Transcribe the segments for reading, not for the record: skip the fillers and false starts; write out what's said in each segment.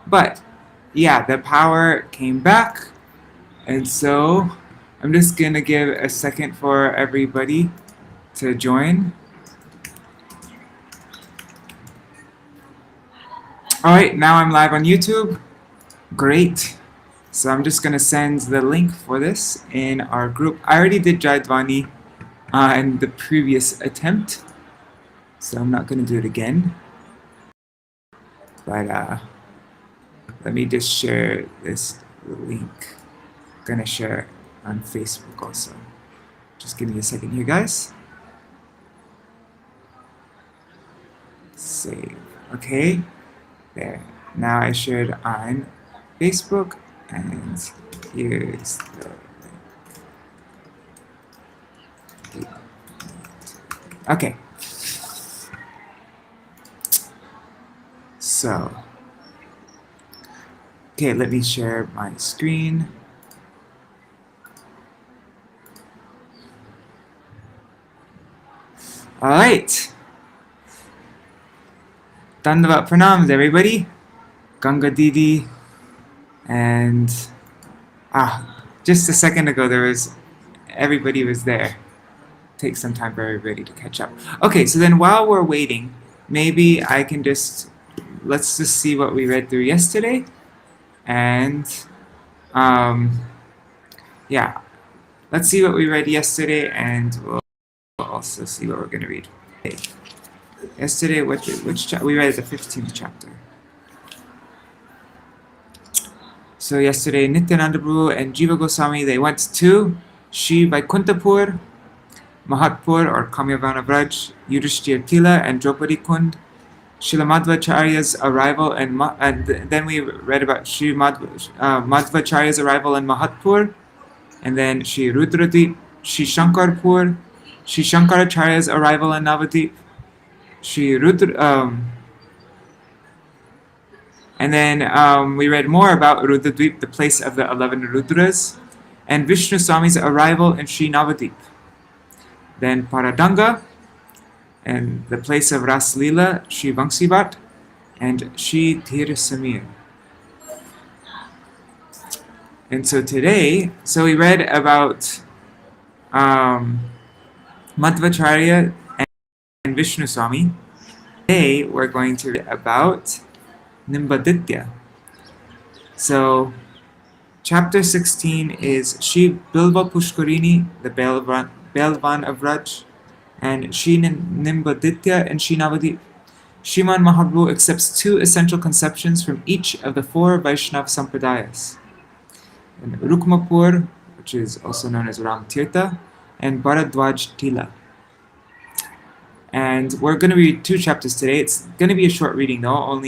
But yeah, the power came back, and so I'm just gonna give a second for everybody to join. Alright, now I'm live on YouTube. Great. So I'm just gonna send the link for this in our group. I already did Jaidvani in the previous attempt, so I'm not gonna do it again. But let me just share this link. I'm gonna share it on Facebook also. Just give me a second here, guys. Save. Okay. There. Now I shared on Facebook, and here's the link. Okay. So, okay, let me share my screen. All right. Dandavat pranams, everybody. Ganga Didi. And just a second ago, everybody was there. Take some time for everybody to catch up. Okay, so then while we're waiting, maybe I can let's just see what we read through yesterday. And yeah, let's see what we read yesterday, and we'll also see what we're going to read today. Yesterday, which we read the 15th chapter. So yesterday, Nityananda Prabhu and Jiva Gosvāmī, they went to Śrī Mahatpur or Kamyavana Vraj, Yudhishthir Tila and Draupadi Kund, Śrīla Madhvacharya's arrival, and then we read about Śrī Madhvacharya's arrival in Mahatpur, and then Śrī Rudradvīp, Śrī Shankarpur, Śrī Shankaracharya's arrival in Navadvīp, and then we read more about Rudradvīp, the place of the 11 Rudras, and Vishnu Swami's arrival in Śrī Navadvīpa. Then Paradanga, and the place of Raslila, Śrī Vamsīvat, and Śrī Tir Samir. And so today, we read about Madhvacharya and Vishnu Swami. Today we're going to read about Nimbaditya. So chapter 16 is Śrī Bilva Pushkarini, the Belvan of Raj, and Śrī Nimbaditya and Śrī Navadvīpa. Śrīmad Mahaprabhu accepts two essential conceptions from each of the four Vaishnava Sampradayas. And Rukmapur, which is also known as Ram Tirtha, and Bharadwaj Tila. And we're going to read two chapters today. It's going to be a short reading though,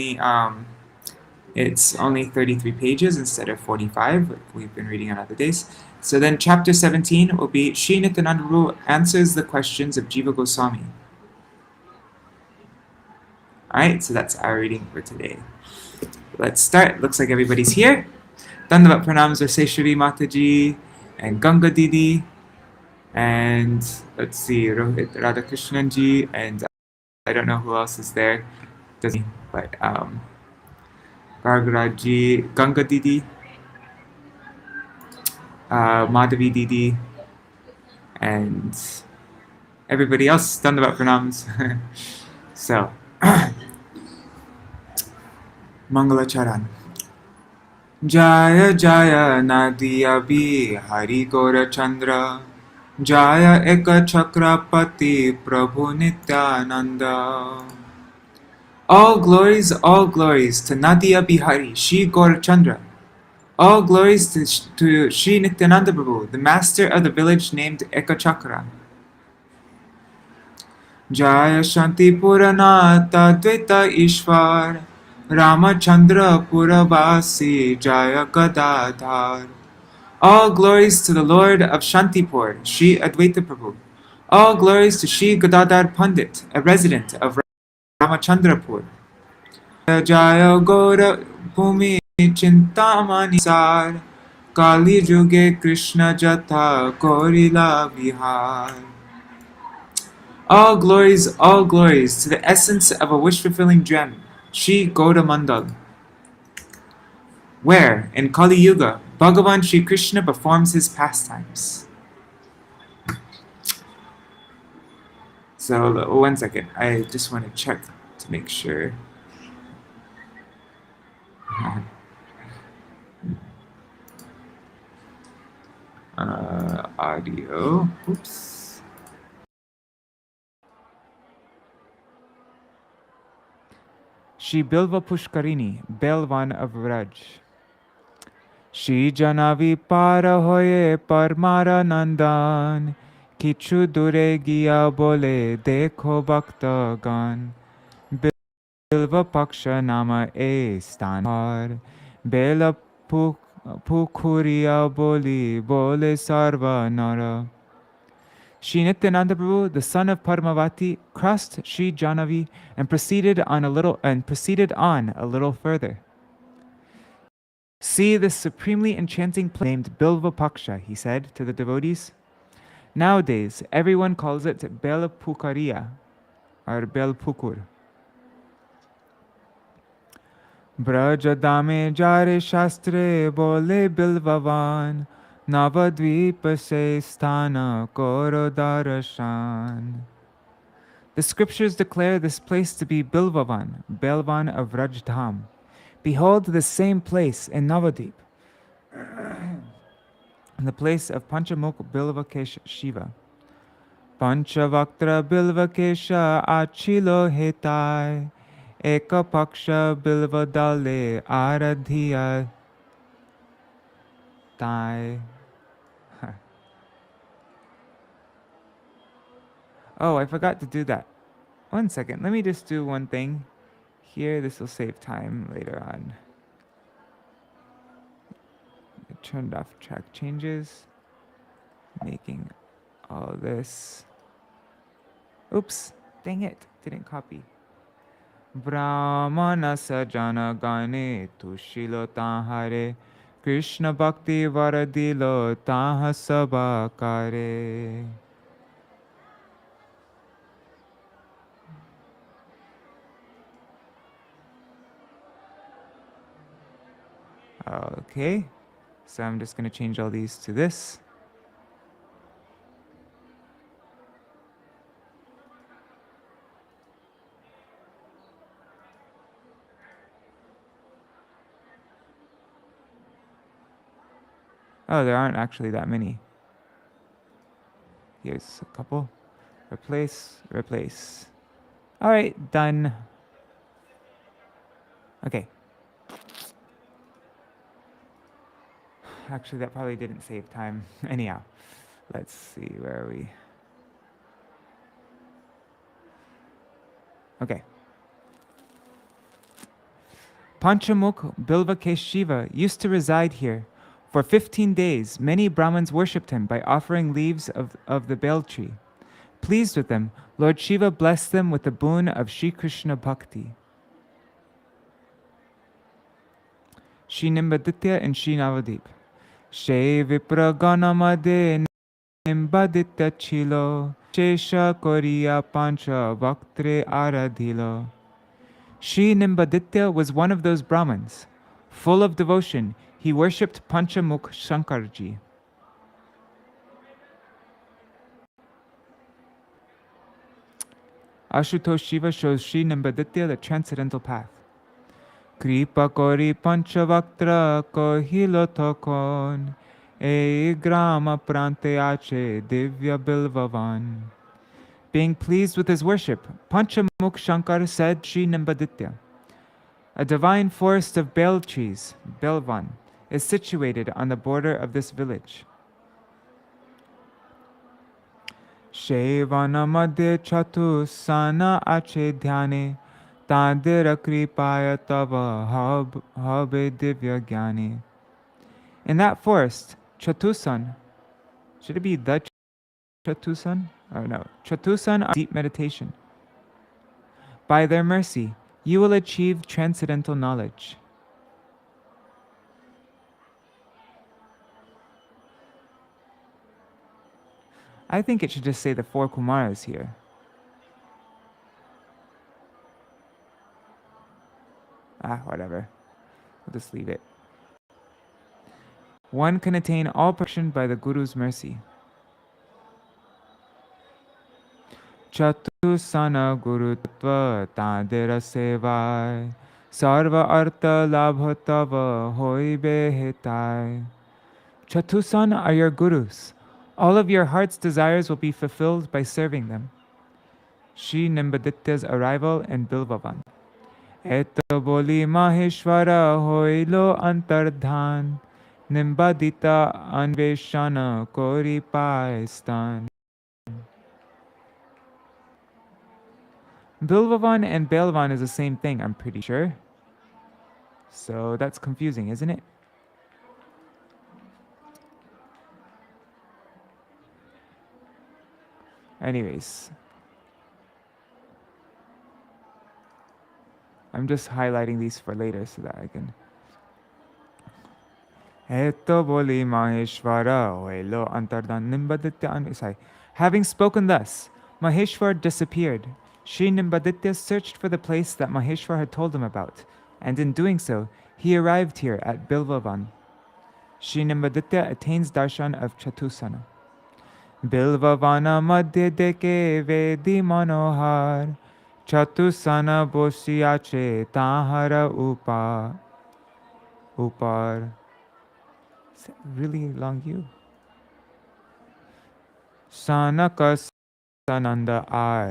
it's only 33 pages instead of 45, like we've been reading on other days. So then chapter 17 will be Śrī Nityananda Prabhu answers the questions of Jiva Gosvāmī. Alright, so that's our reading for today. Let's start. Looks like everybody's here. Dandavat pranams Varseshwari Mataji and Ganga Didi. And let's see, Rohit Radhakrishnan-ji, and I don't know who else is there, but Gargaraji, Ganga Didi, Madhavi Didi, and everybody else, Dandavat pranams. So, Mangala Charan. Jaya Jaya Nadiya Bihari Gora Chandra, Jaya Eka Chakrapati Prabhu Nityananda. All glories to Nadia Bihari, Shri Gaurachandra. All glories to Śrī Nityananda Prabhu, the master of the village named Ekachakra. Jaya Shanti Puranata Dvaita Ishvar, Ramachandra Puravasi Jaya Gadadhar. All glories to the Lord of Shantipur, Shri Advaita Prabhu. All glories to Shri Gadadhar Pandit, a resident of Ramachandrapur. Jaya Gaura Bhumi Chintamani Sar, Kali Juge Krishna Jatha Korila Vihar. All glories to the essence of a wish-fulfilling gem, Shri Gaura Mandal. where, in Kali Yuga, Bhagavan Shri Krishna performs his pastimes. So, one second, I just want to check to make sure. Audio. Oops. Shri Bilva Pushkarini, Belvan of Vraj. Śrī Navadvīpa-dhāma-māhātmya Parmara Nandan, Kichu dure giya bole dekho bhaktagan, Bilva paksha nama stan har, Bela pukuriya bole sarva nara. Śrī Nityananda Prabhu, the son of Padmavati, crossed Śrī Jahnavi and proceeded on a little further. See this supremely enchanting place named Bilva Paksha, he said to the devotees. Nowadays, everyone calls it Bel Pukariya, or Bel Pukur. Brajadame jare shastre bole Bilvavan, Navadvīpa se sthana koro darashan. The scriptures declare this place to be Bilvavan, Belvan of Rajdham. Behold the same place in Navadvip, in the place of Panchamukh Bilvakesha Shiva. Panchavaktra Bilvakesha Achilo Hetai, Ekapaksha Bilvadale Aradhiya Tai. Oh, I forgot to do that. One second, let me just do one thing. Here, this will save time later on. I turned off track changes, making all this. Oops, dang it, didn't copy. Brahmana sajana gane tushilo tahare, Krishna bhakti varadilo taha sabakare. Okay, so I'm just going to change all these to this. Oh, there aren't actually that many. Here's a couple. Replace, replace. All right, done. Okay. Actually, that probably didn't save time. Anyhow, let's see, where are we? Okay. Panchamukh Bilvakesh Shiva used to reside here. For 15 days, many Brahmins worshipped him by offering leaves of the bel tree. Pleased with them, Lord Shiva blessed them with the boon of Shri Krishna Bhakti. Śrī Navadvīpa and Śrī Navadvīpa. She Vipra Ganamade Nimbaditya Chilo, Shesha Koriya Pancha Vaktre Aradhilo. Śrī Navadvīpa was one of those Brahmins. Full of devotion, he worshipped Panchamukh Shankarji. Ashutosh Shiva shows Śrī Navadvīpa the transcendental path. Kripa kori panchavaktra kohilo tokon, e grama prante ache divya bilvavan. Being pleased with his worship, Panchamukh Shankar said Śrī Navadvīpa. A divine forest of bel trees, Belvan, is situated on the border of this village. Shevana madhye chatu sana ache dhyane, Tadira kripaya tava habe divya gyani. In that forest, Chatusan, should it be the Chatusan? Or no, Chatusan are deep meditation. By their mercy, you will achieve transcendental knowledge. I think it should just say the 4 Kumaras here. Whatever. We'll just leave it. one can attain all perfection by the Guru's mercy. Chatusana Guru Tattva Tadera Sevai Sarva Artha Labha Tava Hoibe Hetai. Chatusana are your gurus. All of your heart's desires will be fulfilled by serving them. Śrī Navadvīpa-dhāma-māhātmya's arrival in Bilvavan. Eto boli Maheshwara hoilo antardhan Nimbadita anveshana kori paistan. Bilvavan and Belvan is the same thing, I'm pretty sure. So that's confusing, isn't it? Anyways, I'm just highlighting these for later so that I can. Eto boli Maheshwara hoilo antardhan Nimbadita anveshana. Having spoken thus, Maheshwar disappeared. Śrī Navadvīpa searched for the place that Maheshwar had told him about, and in doing so, he arrived here at Bilvavan. Śrī Navadvīpa attains darshan of Chatusana. Bilvavana madhye deke vedi manohar Chatusana bosiyache tahara upar. Is it really long you? Sanaka Sananda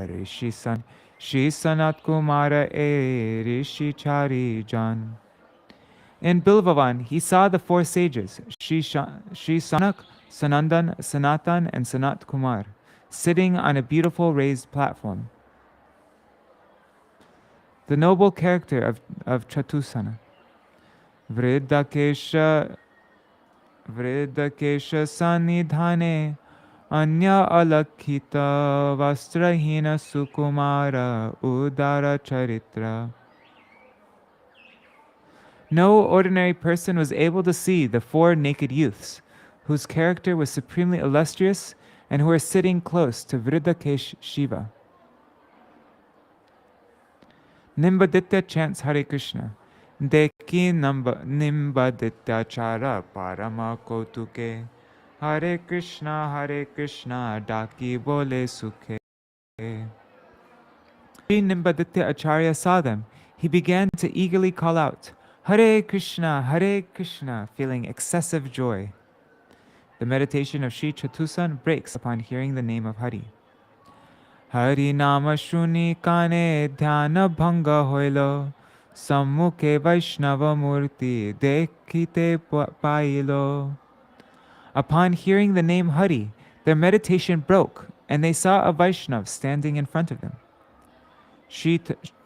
Rishi San Shri Sanat Kumara Rishi Chari Jan. In Bilvavan, he saw the four sages, Shri Sanak, Sanandan, Sanatan, and Sanat Kumar, sitting on a beautiful raised platform. The noble character of Chatusana. Vridakesha Sanidhane Anya alakhita vastrahina sukumara udara charitra. No ordinary person was able to see the four naked youths, whose character was supremely illustrious and who were sitting close to Vridakesh Shiva. Nimbaditya chants Hare Krishna. Deki Nimbaditya chara parama kotuke. Hare Krishna, Daki bole sukhe. Śrī Navadvīpa Acharya saw them. He began to eagerly call out, Hare Krishna, feeling excessive joy. The meditation of Śrī Chatusan breaks upon hearing the name of Hari. Hari nama shuni kane dhyana bhanga hoilo, sammukhe Vaishnava murti dekhite pailo. Upon hearing the name Hari, their meditation broke, and they saw a Vaishnav standing in front of them. Śrī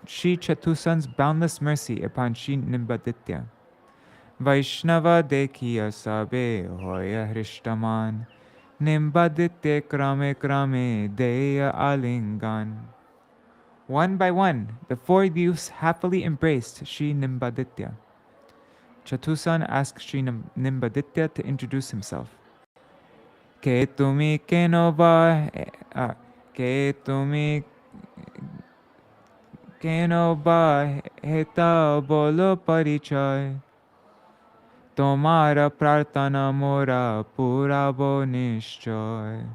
Chatusan's boundless mercy upon Śrī Navadvīpa. Vaishnava dekhiya sabe hoya hrishtaman, Nimbaditya krame deya alingan. One by one, the four youths happily embraced Śrī Navadvīpa. Chatusan asked Śrī Navadvīpa to introduce himself. Ke tumi kenova heta bolo parichoy. Tomara prarthana mora purabo nishchoy.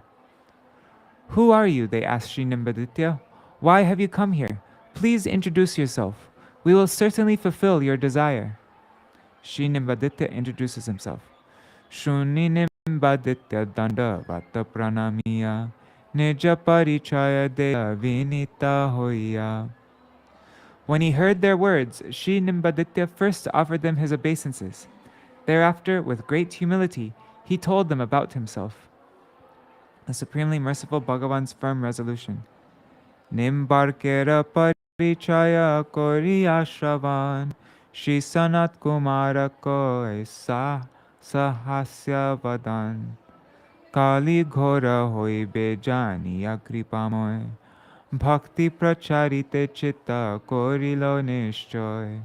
Who are you? They asked Śrī Navadvīpa. Why have you come here? Please introduce yourself. We will certainly fulfill your desire. Śrī Navadvīpa introduces himself. Shuni Navadvīpa danda vata pranamiya, nija parichaya deya vinita hoya. When he heard their words, Śrī Navadvīpa first offered them his obeisances. Thereafter, with great humility, he told them about himself. The Supremely Merciful Bhagavan's firm resolution. Nimbarkera parichaya koriya shravan, Shri Sanat Kumara koi sahasya vadan. Kali ghora hoibe janiya kripamoy, bhakti pracharite chitta korilo nishchoy.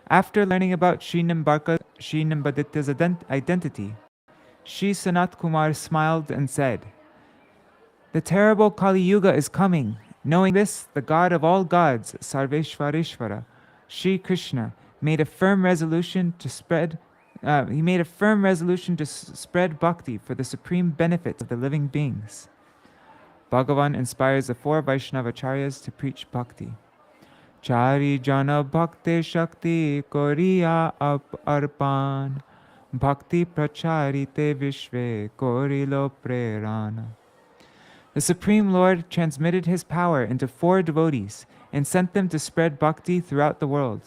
After learning about Śrī Navadvipa's identity, Shri Sanat Kumar smiled and said, The terrible Kali Yuga is coming. Knowing this, the God of all gods, Sarveshvareshvara, Shri Krishna, made a firm resolution to spread he made a firm resolution to spread bhakti for the supreme benefit of the living beings. Bhagavan inspires the 4 Vaishnavacharyas to preach bhakti. Chari jana bhakti shakti koriya arpan bhakti pracharite vishve korilo prerana. The Supreme Lord transmitted his power into 4 devotees and sent them to spread bhakti throughout the world.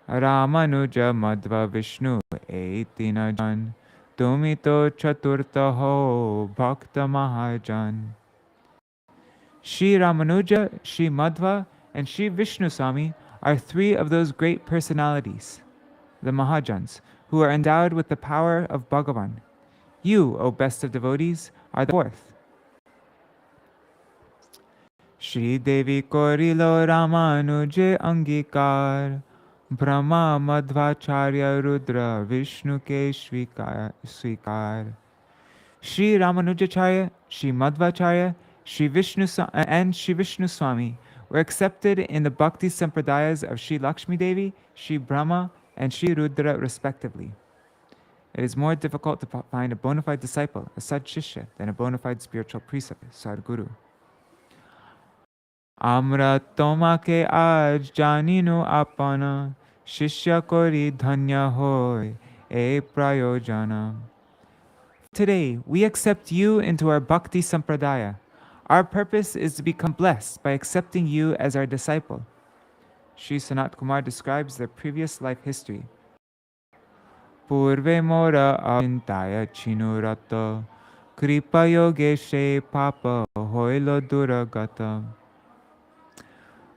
Ramanuja Madhva Vishnu Eitina Jan Tumito Chaturtaho Bhakta Mahajan. Śrī Ramanuja, Śrī Madhva, and Śrī Vishnuswami are 3 of those great personalities, the Mahajans, who are endowed with the power of Bhagavan. You, O best of devotees, are the 4th. Shri Devi Korilo Ramanuje Angikar Brahma Madhvacharya Rudra Vishnu Ke Svikar. Shri Ramanujacharya, Shri Madhvacharya, Shri Vishnu and Shri Vishnuswami were accepted in the Bhakti Sampradayas of Shri Lakshmi Devi, Shri Brahma, and Shri Rudra respectively. It is more difficult to find a bona fide disciple, a Sad Shishya, than a bona fide spiritual precept, Sadguru. Amra tomake aaj janinu apana shishya kori dhanya hoy e prayojana. Today, we accept you into our Bhakti Sampradaya. Our purpose is to become blessed by accepting you as our disciple. Sri Sanat Kumar describes their previous life history. Purve mora avintaya chinurata kripa yogeshe papa hoilo duragata.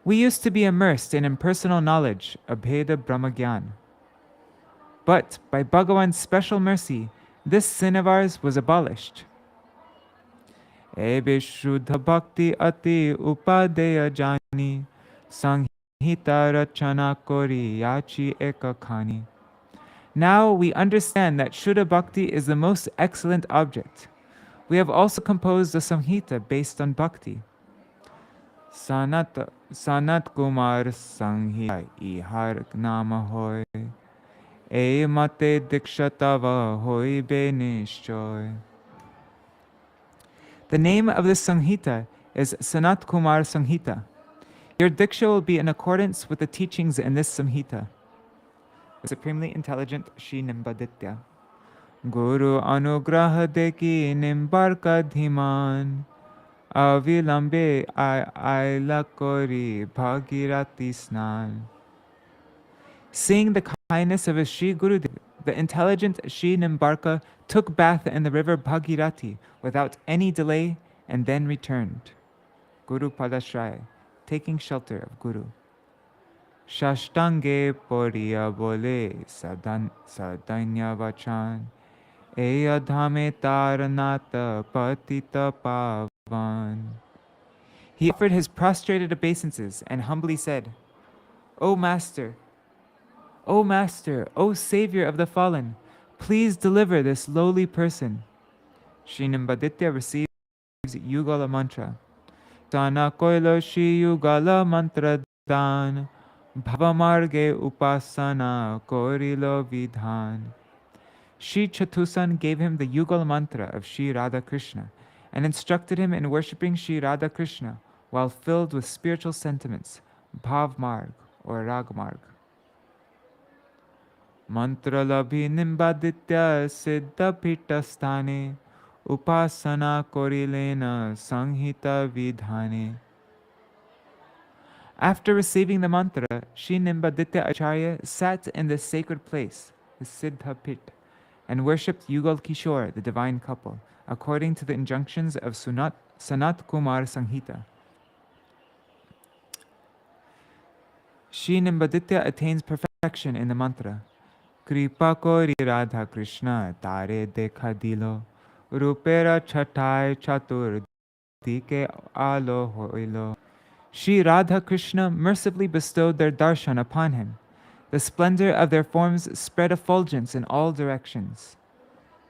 We used to be immersed in impersonal knowledge, Abheda Brahmagyan. But by Bhagavan's special mercy, this sin of ours was abolished. Ebe Shuddha Bhakti Ati Upadeya Jani Sanghita Rachana Kori Yachi Ekakhani. Now we understand that Shuddha Bhakti is the most excellent object. We have also composed a Samhita based on Bhakti. Sanat Kumar Sanghita Ihar Nama Hoy E Mate Dikshatava Hoy Be Nishchoy. The name of this Samhita is Sanat Kumar Samhita. Your Diksha will be in accordance with the teachings in this Samhita. The Supremely Intelligent Śrī Navadvīpa-dhāma-māhātmya. Guru Anugraha Deki Nimbarka Dhiman Avilambe Aila Kori Bhagirati Snan. Seeing the kindness of his Sri Gurudev, the intelligent Sri Nimbarka took bath in the river Bhagirati without any delay and then returned. Guru Padashraya, taking shelter of Guru. Shashtange Poriya Bole Sadanya Vachan Eya Dhame Taranata Patita Pavan. He offered his prostrated obeisances and humbly said, O Master, O Savior of the fallen, please deliver this lowly person. Śrī Navadvīpa receives Yugala mantra. Tana koilo Shri Yugala mantra dan Bhavamarge upasana korilo vidhan. Shri Chatusan gave him the Yugal mantra of Shri Radha Krishna and instructed him in worshipping Shri Radha Krishna while filled with spiritual sentiments, Bhav Marg or Rag Marg. Mantra labhi nimbaditya siddha pita sthane upasana korilena sanghita vidhane. After receiving the mantra, Śrī Navadvīpa Acharya sat in the sacred place, the Siddha Pit, and worshipped Yugal Kishore, the divine couple, according to the injunctions of Sanat Kumar Sanghita. Śrī Navadvīpa attains perfection in the mantra. Kripa kori Radha Krishna tare dekha dilo rupera chatai chatur dike alo hoilo. Shri Radha Krishna mercifully bestowed their darshan upon him. The splendor of their forms spread effulgence in all directions.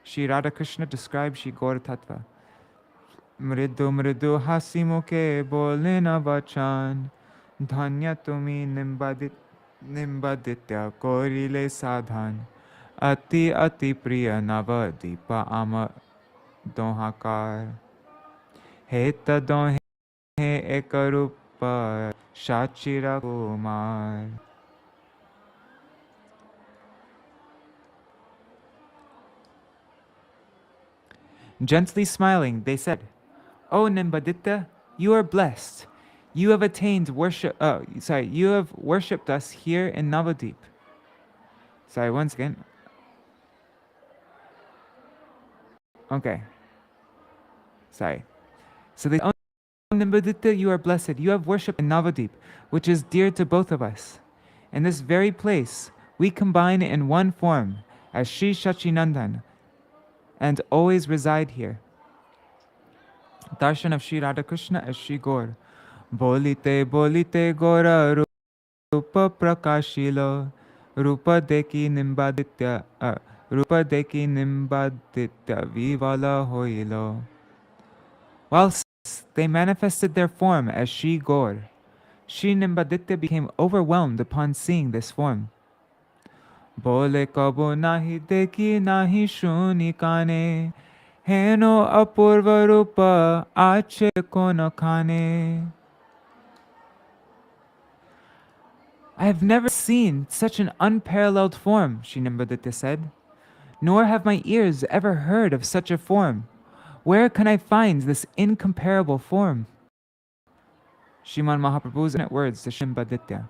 Shri Radha Krishna described Shri Gaur Tattva. Mridu mridu hasimuke bolena vachan dhanya tumi nimbaditya korile sadhan ati ati priya Navadvipa ama dohakar. Heta dohe ekarupa Shachira Kumar. Gently smiling, they said, "O Nimbaditya, you are blessed. You have attained worship. You have worshipped us here in Navadvip." Sorry, once again. Okay. Sorry. So they, "O Nimbaditya, you are blessed. You have worshipped in Navadvip, which is dear to both of us. In this very place, we combine in one form as Sri Shachinandan and always reside here." Darshan of Sri Radhakrishna as Sri Gaur. Bolite bolite Gora Rupa Prakashilo Rupa Deki Nimbaditya Vivala Hoilo. Whilst they manifested their form as Sri Gaur, Sri Nimbaditya became overwhelmed upon seeing this form. Bole kabo nahi deki nahi shuni kane Heno apurva rupa ache kono kane. "I have never seen such an unparalleled form," Śrī Navadvīpa said, "nor have my ears ever heard of such a form. Where can I find this incomparable form?" Śrīmad Mahaprabhu's words to Śrī Navadvīpa.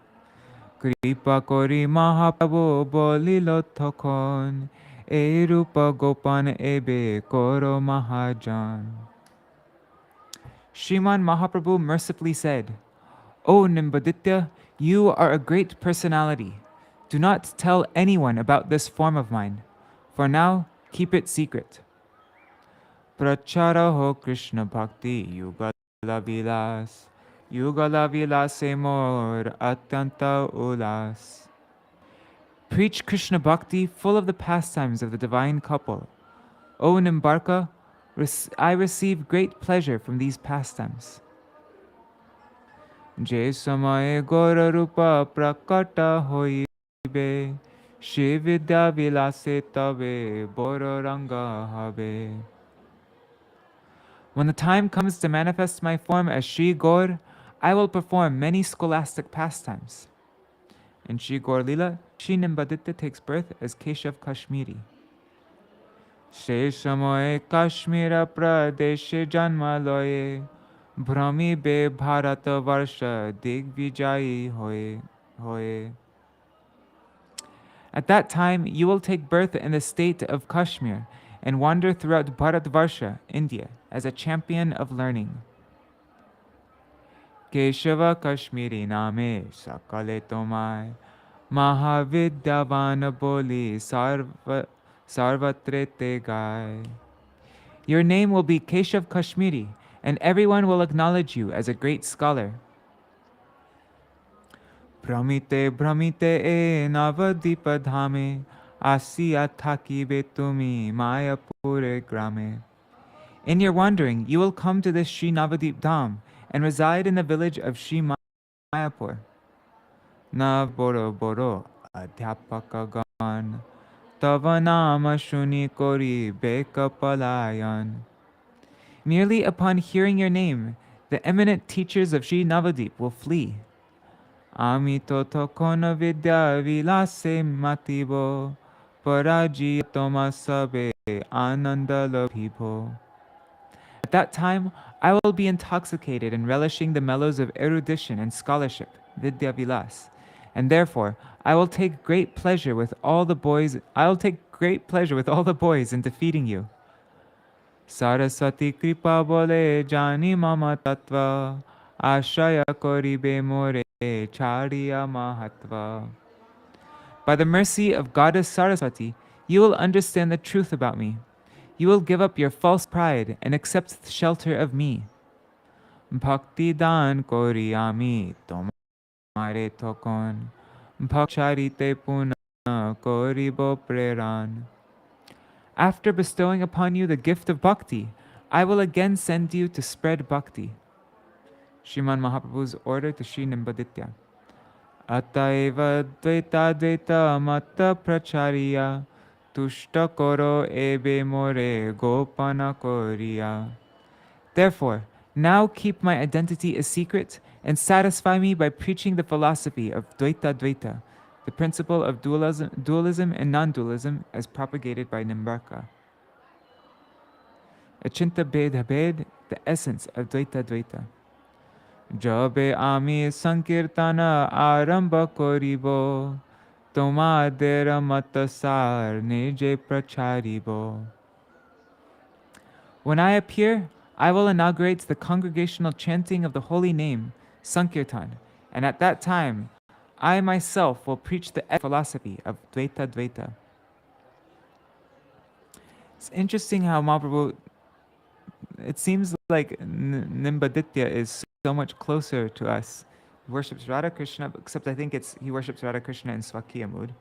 Kripa kori Mahaprabhu bolilo thokon E rupa gopan ebe koro Mahāraja. Śrīmad Mahaprabhu mercifully said, "O Nimbaditya, you are a great personality. Do not tell anyone about this form of mine. For now, keep it secret." Prachara ho Krishna Bhakti Yugala Vilas Yugala Vilase Mor Atyanta Ulas. Preach Krishna Bhakti full of the pastimes of the divine couple. O Nimbarka, I receive great pleasure from these pastimes. Je samaye Gora Rupa Prakata hoibe Shividya Vilase tabe Bororanga habe. When the time comes to manifest my form as Sri Gaur, I will perform many scholastic pastimes. In Sri Gaur Lila, Sri Navadvīpa takes birth as Keshav Kashmiri. Sheshamoe Kashmira Pradeshe Janmaloye Brahmi Be Bharata Varsha Digvijayi Hoye. At that time, you will take birth in the state of Kashmir and wander throughout Bharatvarsha, India, as a champion of learning. Keshava Kashmiri Name Sakale Tomai Mahavidyavana Boli Sarvatre Tegai. Your name will be Keshav Kashmiri, and everyone will acknowledge you as a great scholar. Brahmite Brahmite e Navadvipa-dhāma Asiya Ṭhākibe tumi Mayapure grame. In your wandering, you will come to this Śrī Navadvīpa-dhāma and reside in the village of Śrī Mayapur. Nav boro boro adhyapakagan Tavanama shuni kori bekapalayan. Merely upon hearing your name, the eminent teachers of Śrī Navadvīpa will flee. Ami toto kono vidya vilase matibo Paraji toma sabe ananda labhibo. At that time, I will be intoxicated and relishing the mellows of erudition and scholarship, Vidya Vilas, and therefore I will take great pleasure with all the boys. In defeating you. Saraswati kripa bole jani mama tattva ashraya koribe more chariya mahatva. By the mercy of Goddess Saraswati, you will understand the truth about me. You will give up your false pride and accept the shelter of me. Bhaktivedānta koriyami tomare tokon bhakcharite puna koribo preran. After bestowing upon you the gift of bhakti, I will again send you to spread bhakti. Śrīmad Mahaprabhu's order to Śrī Navadvīpa. Ataiva dvaita dvaita mata prachariya tushta koro ebe more gopana koriya. Therefore, now keep my identity a secret and satisfy me by preaching the philosophy of Dvaita Dvaita, the principle of dualism and non-dualism as propagated by Nimbarka. Achinta Bheda Bhed, the essence of Dvaita Dvaita. Jabe ami sankirtana aramba koribo, tomadera matasar neje pracharibo. When I appear, I will inaugurate the congregational chanting of the holy name, Sankirtan, and at that time, I myself will preach the philosophy of Dvaita Dvaita. It's interesting how Mahaprabhu, it seems like Nimbaditya is so much closer to us. He worships Radha Krishna, except I think he worships Radha Krishna in Swakiya mood,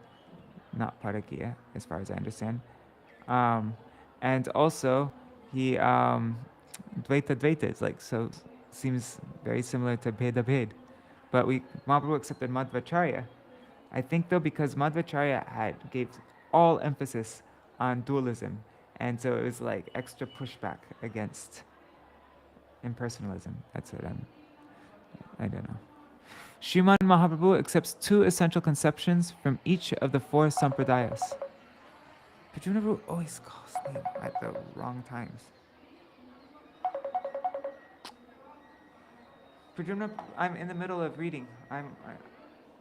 not Parakiya, as far as I understand. And also, he Dvaita Dvaita is like, so seems very similar to Bheda Bhed. But Mahaprabhu accepted Madhvacharya. I think though because Madhvacharya gave all emphasis on dualism, and so it was like extra pushback against impersonalism. That's what I don't know. Śrīmad Mahaprabhu accepts two essential conceptions from each of the four sampradayas. Parikramā always calls me at the wrong times. Parikramā, I'm in the middle of reading.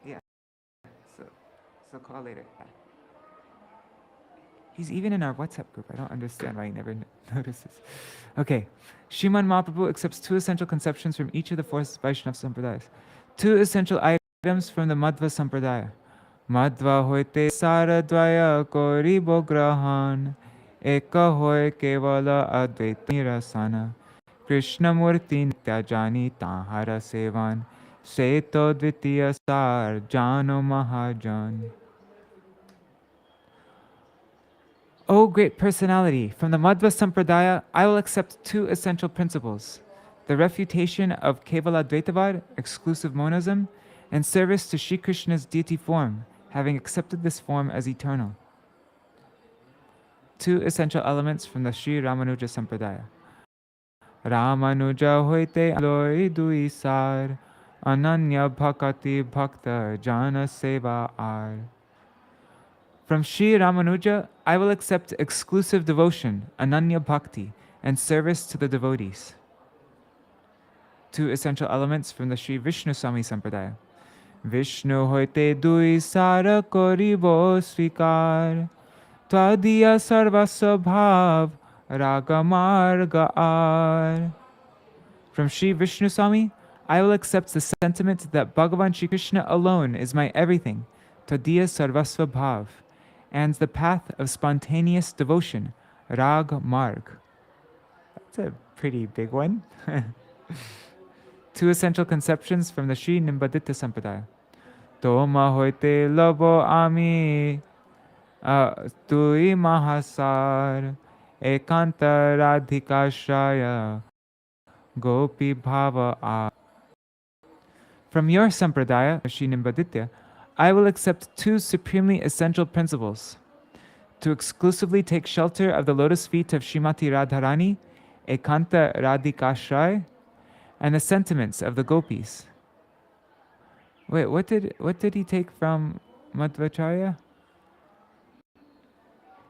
Yeah. So call later. He's even in our WhatsApp group. I don't understand why he never notices. Okay. Śrīmad Mahaprabhu accepts two essential conceptions from each of the four Vaishnava sampradayas. Two essential items from the Madhva sampradaya. Madhva hoite saradvaya koribo grahan, eka hoy kevala advaita nirasana, Krishna murti nityajani tahara sevan, seto dvitiya sar jano mahajan. O great personality, from the Madhva Sampradaya, I will accept two essential principles: the refutation of Kevala Dvaitavad, exclusive monism, and service to Sri Krishna's deity form, having accepted this form as eternal. Two essential elements from the Śrī Ramanuja Sampradaya. Ramanuja hoite aloi dui sar, ananya bhakati bhakta jana seva ar. From Śrī Ramanuja, I will accept exclusive devotion, ananya bhakti, and service to the devotees. Two essential elements from the Śrī Vishnu Swami Sampradaya. Vishnu hoite dui sara koribo svikar, tvadiya sarva sabhav raga marga ar. From Śrī Vishnu Swami, I will accept the sentiment that Bhagavan Shri Krishna alone is my everything, tvadiya sarvasva bhav, and the path of spontaneous devotion, rag marg. That's a pretty big one. Two essential conceptions from the Śrī Nimbaditya Sampradaya. Toma hoite lobo ami tui mahasar ekanta radhika shaya gopi bhava a. From your Sampradaya, Śrī Nimbaditya, I will accept two supremely essential principles: to exclusively take shelter of the lotus feet of Srimati Radharani, ekanta radhika shaya, and the sentiments of the gopis. Wait, what did he take from Madhvacharya?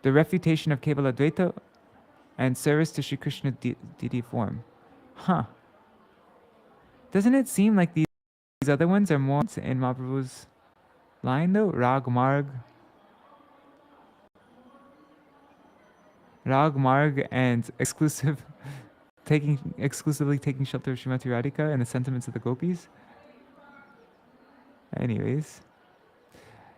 The refutation of Kevala Dvaita and service to Sri Krishna deity form. Huh. Doesn't it seem like these other ones are more in Mahaprabhu's line though? Rag Marg. Rag Marg and exclusively taking shelter of Srimati Radhika and the sentiments of the gopis. Anyways.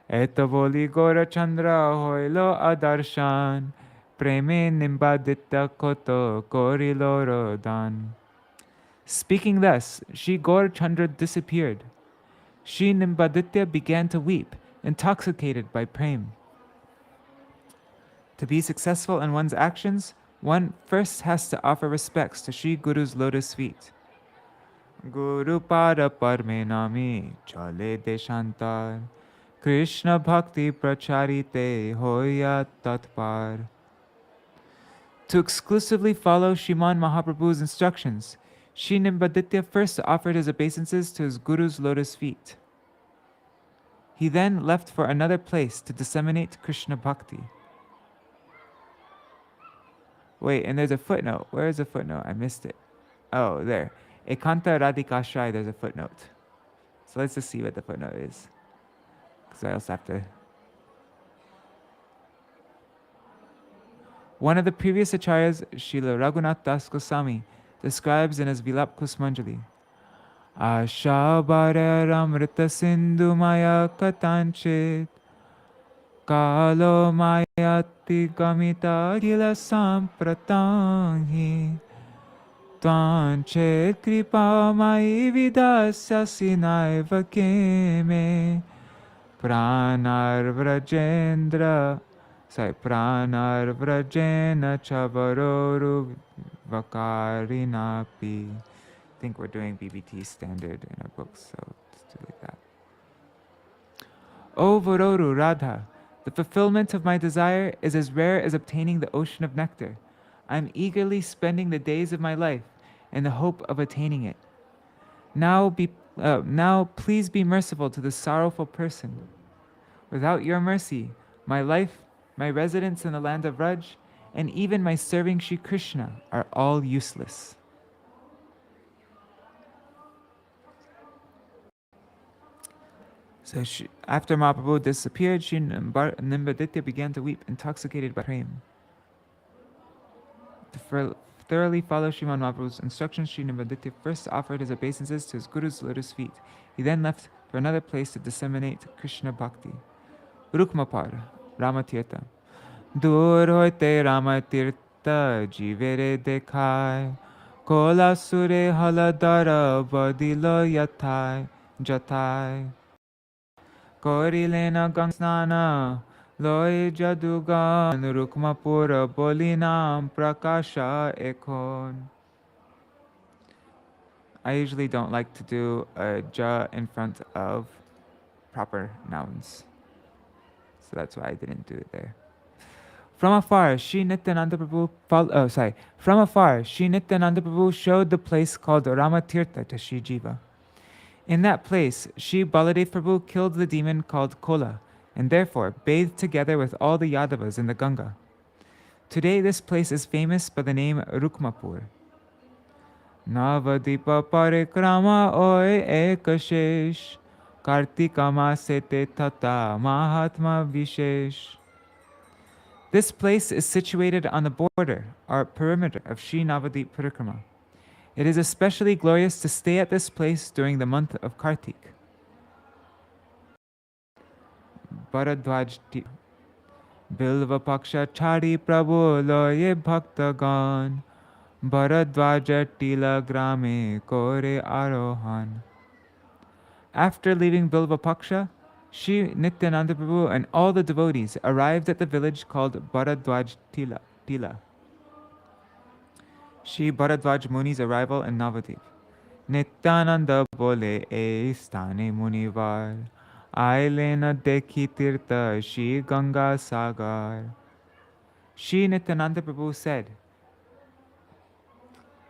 Eta boli Gora Chandra hoilo adarshan, preme nimbadita koto korilo rodan. Speaking thus, Shri Gaur Chandra disappeared. Shri Nimbaditya began to weep, intoxicated by prem. To be successful in one's actions, one first has to offer respects to Shri Guru's lotus feet. Guru pada parme nami chale deshantar, Krishna bhakti pracharite hoya tatpar. To exclusively follow Śrīmad Mahaprabhu's instructions, Śrī Navadvīpa first offered his obeisances to his guru's lotus feet. He then left for another place to disseminate Krishna bhakti. Wait, and there's a footnote. Where is the footnote? I missed it. Oh, there. Ekanta Radhikashai, there's a footnote. So let's just see what the footnote is. Because I also have to... One of the previous acharyas, Srila Raghunath Das Gosvāmī, describes in his Vilap Kusmanjali, Ashabhara Ramrita Sindhu Maya Katanchit Kalo Mayati Gamita Gila Sampratanhi Tvanchet Kripa Mai Vidasya Sinaiva Keme Pranar Vrajena Chavaroru Vakarinapi. I think we're doing BBT standard in our books, so let's do like that. O Varoru Radha, the fulfillment of my desire is as rare as obtaining the ocean of nectar. I am eagerly spending the days of my life in the hope of attaining it. Now please be merciful to this sorrowful person. Without your mercy, my life, my residence in the land of Raj, and even my serving Shri Krishna are all useless. So after Mahaprabhu disappeared, Śrī Navadvīpa began to weep, intoxicated by prema. To thoroughly follow Śrīmad Mahaprabhu's instructions, Śrī Navadvīpa first offered his obeisances to his guru's lotus feet. He then left for another place to disseminate Krishna bhakti. Rukmapar, Ramatirtha. Dur hoite Ramatirtha jivere dekhai, kola sure haladara vadilo yathai, jathai. Korilena gangsnana, loy jadugan, Rukmapura bolinam prakasha ekon. I usually don't like to do a ja in front of proper nouns, so that's why I didn't do it there. From afar, Śrī Nityananda Prabhu showed the place called Ramatirtha to Śrī Jiva. In that place, Śrī Baladev Prabhu killed the demon called Kola, and therefore bathed together with all the Yadavas in the Ganga. Today, this place is famous by the name Rukmapur. Navadvīpa Parikramā oi ekashesh, Parikramā-khaṇḍa vishesh. This place is situated on the border or perimeter of Śrī Navadvīpa Parikrama. It is especially glorious to stay at this place during the month of Kartik. Bharadwaj Bilva Paksha Chari Prabhu Loye Bhaktagan Bharadwaja Tila Grame Kore Arohan. After leaving Bilva Paksha, Śrī Nityananda Prabhu and all the devotees arrived at the village called Bharadwaj Tila. Śrī Bharadwaj Muni's arrival in Navadvip. Nityananda bole e stane munivar, ailena dekhi tirtha Śrī Ganga Sagar. Śrī Nityananda Prabhu said,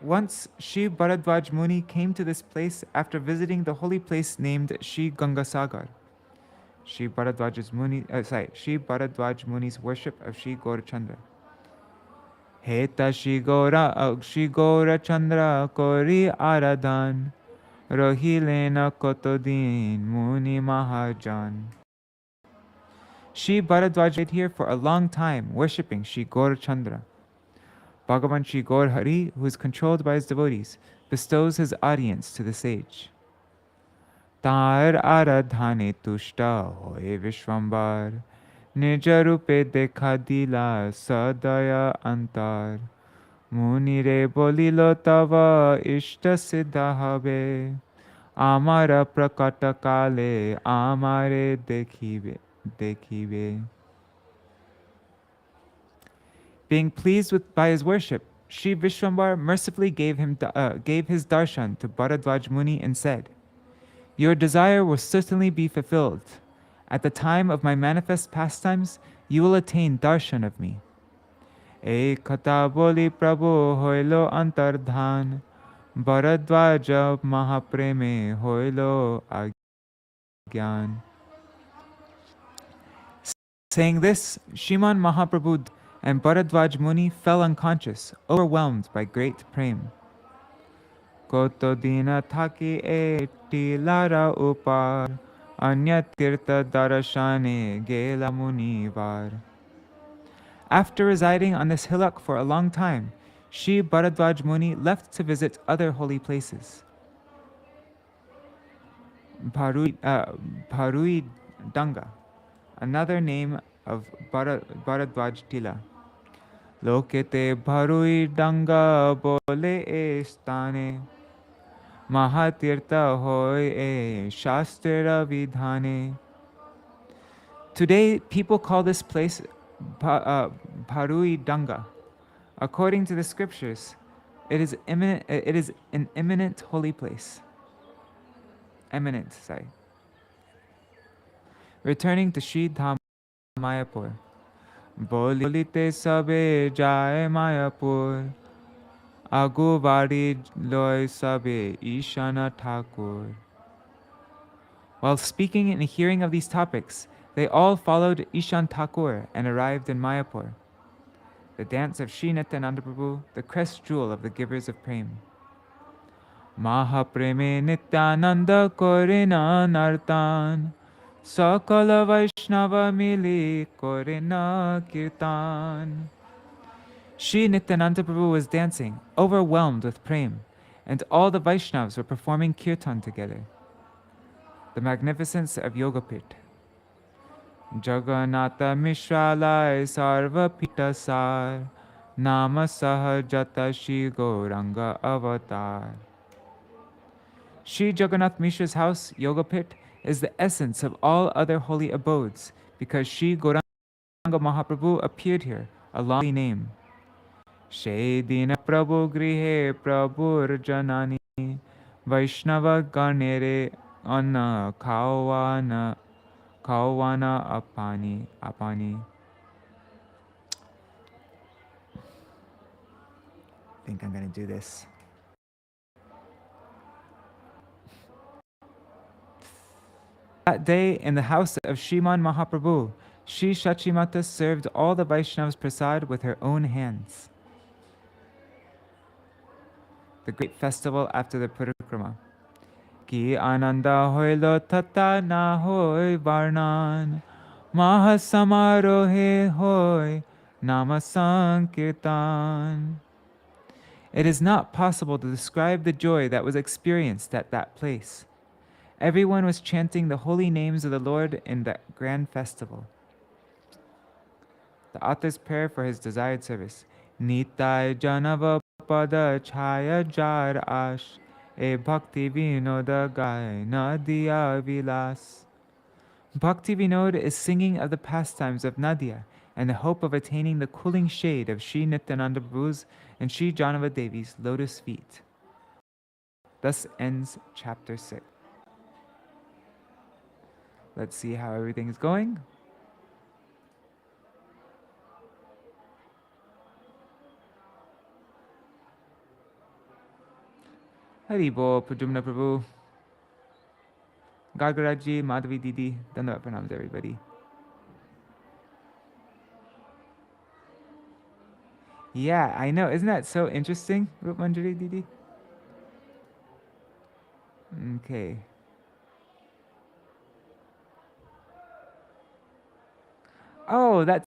once Śrī Bharadwaj Muni came to this place after visiting the holy place named Śrī Ganga Sagar. Śrī Bharadwaj Muni's worship of Śrī Gaurachandra. Heta Śrī Gaurachandra kori aradhan, rohilena kotodin muni mahajan. Śrī Bharadwaj stayed here for a long time, worshipping Śrī Gaurachandra. Bhagavan Śrī Gaur Hari, who is controlled by his devotees, bestows his audience to the sage. Tar aradhane tushta hoye Vishwambar, Nija rupe dekha dila sadaya antar, Munire bolilo tava ishta siddha habe, Amara prakata kale amare dekhibe. Being pleased by his worship, Śrī Vishwambar mercifully gave his darshan to Bharadwaj Muni and said, your desire will certainly be fulfilled. At the time of my manifest pastimes, you will attain darshan of me. E kata boli prabhu hoilo antardhan, Bharadvaja mahapreme hoilo agyan. Saying this, Shriman Mahaprabhu and Bharadvaj Muni fell unconscious, overwhelmed by great prema. Koto dina thaki eti lara upar, anya tirtha darashane gela munivar. After residing on this hillock for a long time, Shri Bharadvaj Muni left to visit other holy places. Bharui Danga, another name of Bharadvaj Tila. Lokete Bharui Danga bole estane, Mahatirtha hoy e Shastra vidhane. Today, people call this place Bharui Danga. According to the scriptures, it is an eminent holy place. Eminent, sorry. Returning to Śrī Mayapur. Bolite sabe jaye Mayapur, Aguvari loy sabe Ishana Ṭhākura. While speaking and hearing of these topics, they all followed Ishan Ṭhākura and arrived in Mayapur, the dance of Śrī Nityananda Prabhu, the crest jewel of the givers of prema. Mahapreme Nityananda Korina Nartan, Sakala Vaishnava Mili Korina Kirtan. Śrī Nityananda Prabhu was dancing, overwhelmed with prema, and all the Vaishnavas were performing kirtan together. The magnificence of Yogapit. Jagannatha Mishralai Sarva Pitasar, Nama Sahajata Shri Gauranga Avatar. Shri Jagannath Mishra's house, Yogapit, is the essence of all other holy abodes, because Shri Gauranga Mahaprabhu appeared here, a lofty name. Shaydina Prabhu Grihe Prabhur Janani, Vaishnava Ganere Anna Kawana Apani. I think I'm going to do this. That day, in the house of Shriman Mahaprabhu, Shri Shachimata served all the Vaishnavas prasad with her own hands. The great festival after the Parikramā. Ki ananda hoilo tata na hoy varnan, mahasamarohe hoy nama sankirtan. It is not possible to describe the joy that was experienced at that place. Everyone was chanting the holy names of the Lord in the grand festival. The author's prayer for his desired service. Nitai janava pada chaya jar ash, e Bhaktivinoda gai na diya vilas. Bhaktivinoda is singing of the pastimes of Nadia and the hope of attaining the cooling shade of Śrī Nityananda Prabhu's and Śrī Janava Devi's lotus feet. Thus ends chapter 6. Let's see how everything is going. Haribo, Pujumna Prabhu, Gagaraji, Madhavi Didi, Dandavat Pranams everybody. Yeah, I know. Isn't that so interesting, Rup Manjari Didi? Okay. Oh, that's